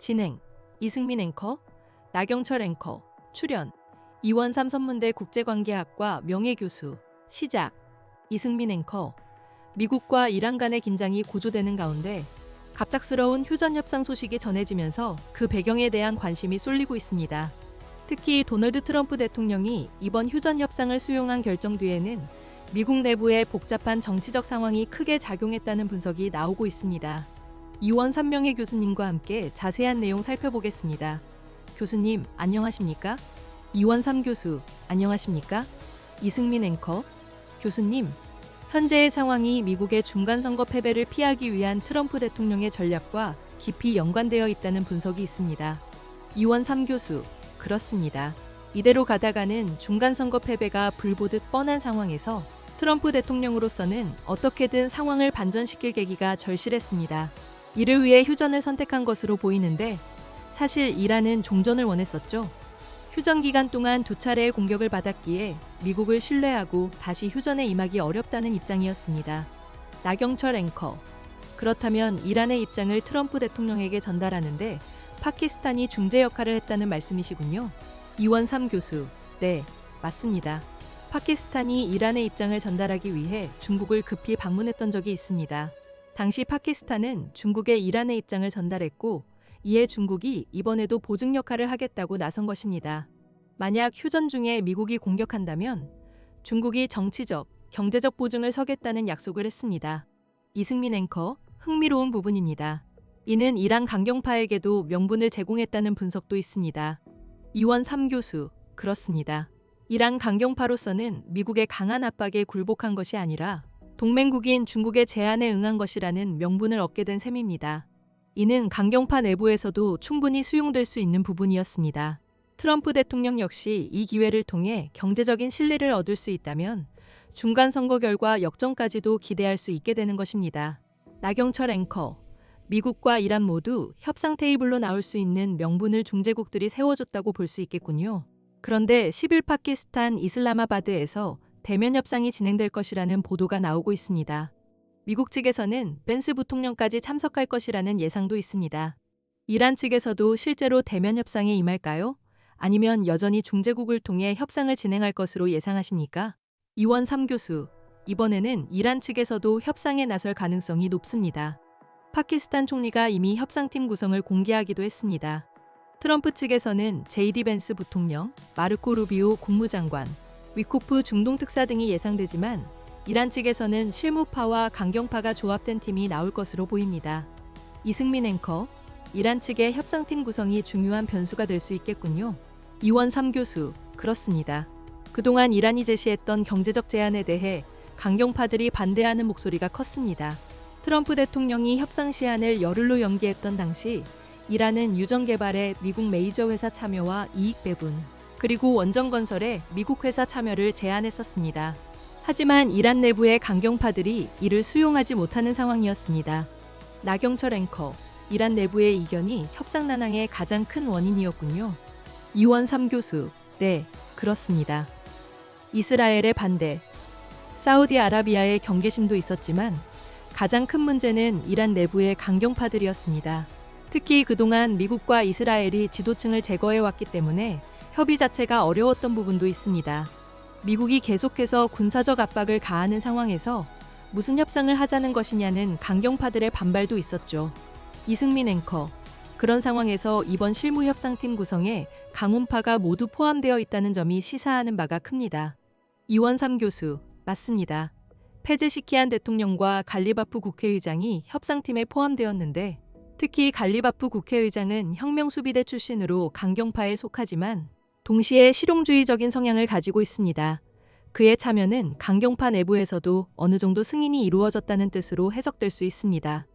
진행 이승민 앵커, 나경철 앵커, 출연 이원삼 선문대 국제관계학과 명예교수. 시작. 이승민 앵커. 미국과 이란 간의 긴장이 고조되는 가운데 갑작스러운 휴전 협상 소식이 전해지면서 그 배경에 대한 관심이 쏠리고 있습니다. 특히 도널드 트럼프 대통령이 이번 휴전 협상을 수용한 결정 뒤에는 미국 내부의 복잡한 정치적 상황이 크게 작용했다는 분석이 나오고 있습니다. 이원삼 명예교수님과 함께 자세한 내용 살펴보겠습니다. 교수님, 안녕하십니까? 이원삼 교수, 안녕하십니까? 이승민 앵커. 교수님, 현재의 상황이 미국의 중간선거 패배를 피하기 위한 트럼프 대통령의 전략과 깊이 연관되어 있다는 분석이 있습니다. 이원삼 교수, 그렇습니다. 이대로 가다가는 중간선거 패배가 불보듯 뻔한 상황에서 트럼프 대통령으로서는 어떻게든 상황을 반전시킬 계기가 절실했습니다. 이를 위해 휴전을 선택한 것으로 보이는데 사실 이란은 종전을 원했었죠. 휴전 기간 동안 2차례의 공격을 받았기에 미국을 신뢰하고 다시 휴전에 임하기 어렵다는 입장이었습니다. 나경철 앵커. 그렇다면 이란의 입장을 트럼프 대통령에게 전달하는데 파키스탄이 중재 역할을 했다는 말씀이시군요. 이원삼 교수. 네, 맞습니다. 파키스탄이 이란의 입장을 전달하기 위해 중국을 급히 방문했던 적이 있습니다. 당시 파키스탄은 중국에 이란의 입장을 전달했고 이에 중국이 이번에도 보증 역할을 하겠다고 나선 것입니다. 만약 휴전 중에 미국이 공격한다면 중국이 정치적, 경제적 보증을 서겠다는 약속을 했습니다. 이승민 앵커, 흥미로운 부분입니다. 이는 이란 강경파에게도 명분을 제공했다는 분석도 있습니다. 이원삼 교수, 그렇습니다. 이란 강경파로서는 미국의 강한 압박에 굴복한 것이 아니라 동맹국인 중국의 제안에 응한 것이라는 명분을 얻게 된 셈입니다. 이는 강경파 내부에서도 충분히 수용될 수 있는 부분이었습니다. 트럼프 대통령 역시 이 기회를 통해 경제적인 신뢰를 얻을 수 있다면 중간 선거 결과 역전까지도 기대할 수 있게 되는 것입니다. 나경철 앵커. 미국과 이란 모두 협상 테이블로 나올 수 있는 명분을 중재국들이 세워줬다고 볼 수 있겠군요. 그런데 10일 파키스탄 이슬라마바드에서 대면 협상이 진행될 것이라는 보도가 나오고 있습니다. 미국 측에서는 벤스 부통령까지 참석할 것이라는 예상도 있습니다. 이란 측에서도 실제로 대면 협상에 임할까요? 아니면 여전히 중재국을 통해 협상을 진행할 것으로 예상하십니까? 이원삼 교수, 이번에는 이란 측에서도 협상에 나설 가능성이 높습니다. 파키스탄 총리가 이미 협상팀 구성을 공개하기도 했습니다. 트럼프 측에서는 JD 벤스 부통령, 마르코 루비오 국무장관, 위코프 중동특사 등이 예상되지만 이란 측에서는 실무파와 강경파가 조합된 팀이 나올 것으로 보입니다. 이승민 앵커. 이란 측의 협상팀 구성이 중요한 변수가 될 수 있겠군요. 이원삼 교수. 그렇습니다. 그동안 이란이 제시했던 경제적 제안에 대해 강경파들이 반대하는 목소리가 컸습니다. 트럼프 대통령이 협상 시한을 열흘로 연기했던 당시 이란은 유전 개발에 미국 메이저 회사 참여와 이익 배분, 그리고 원전 건설에 미국 회사 참여를 제안했었습니다. 하지만 이란 내부의 강경파들이 이를 수용하지 못하는 상황이었습니다. 나경철 앵커. 이란 내부의 이견이 협상 난항의 가장 큰 원인이었군요. 이원삼 교수. 네, 그렇습니다. 이스라엘의 반대, 사우디아라비아의 경계심도 있었지만 가장 큰 문제는 이란 내부의 강경파들이었습니다. 특히 그동안 미국과 이스라엘이 지도층을 제거해왔기 때문에 협의 자체가 어려웠던 부분도 있습니다. 미국이 계속해서 군사적 압박을 가하는 상황에서 무슨 협상을 하자는 것이냐는 강경파들의 반발도 있었죠. 이승민 앵커. 그런 상황에서 이번 실무협상팀 구성에 강훈파가 모두 포함되어 있다는 점이 시사하는 바가 큽니다. 이원삼 교수. 맞습니다. 페제시키안 대통령과 갈리바프 국회의장이 협상팀에 포함되었는데 특히 갈리바프 국회의장은 혁명수비대 출신으로 강경파에 속하지만 동시에 실용주의적인 성향을 가지고 있습니다. 그의 참여는 강경파 내부에서도 어느 정도 승인이 이루어졌다는 뜻으로 해석될 수 있습니다.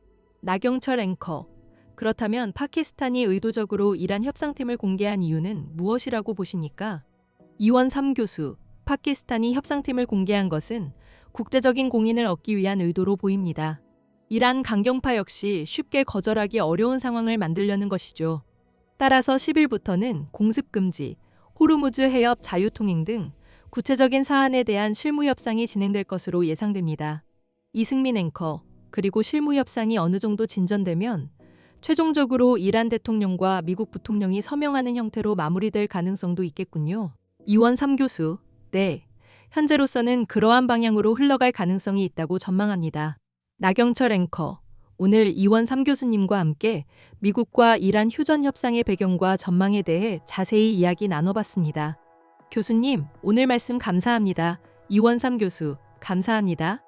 나경철 앵커. 그렇다면 파키스탄이 의도적으로 이란 협상팀을 공개한 이유는 무엇이라고 보십니까? 이원삼 교수. 파키스탄이 협상팀을 공개한 것은 국제적인 공인을 얻기 위한 의도로 보입니다. 이란 강경파 역시 쉽게 거절하기 어려운 상황을 만들려는 것이죠. 따라서 10일부터는 공습금지, 호르무즈 해협 자유통행 등 구체적인 사안에 대한 실무협상이 진행될 것으로 예상됩니다. 이승민 앵커. 그리고 실무협상이 어느 정도 진전되면 최종적으로 이란 대통령과 미국 부통령이 서명하는 형태로 마무리될 가능성도 있겠군요. 이원 3교수, 네. 현재로서는 그러한 방향으로 흘러갈 가능성이 있다고 전망합니다. 나경철 앵커, 오늘 이원 3교수님과 함께 미국과 이란 휴전 협상의 배경과 전망에 대해 자세히 이야기 나눠봤습니다. 교수님, 오늘 말씀 감사합니다. 이원 3교수, 감사합니다.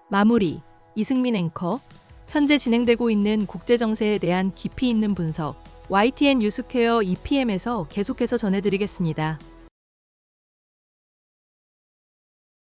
마무리, 이승민 앵커, 현재 진행되고 있는 국제정세에 대한 깊이 있는 분석, YTN 뉴스케어 EPM에서 계속해서 전해드리겠습니다.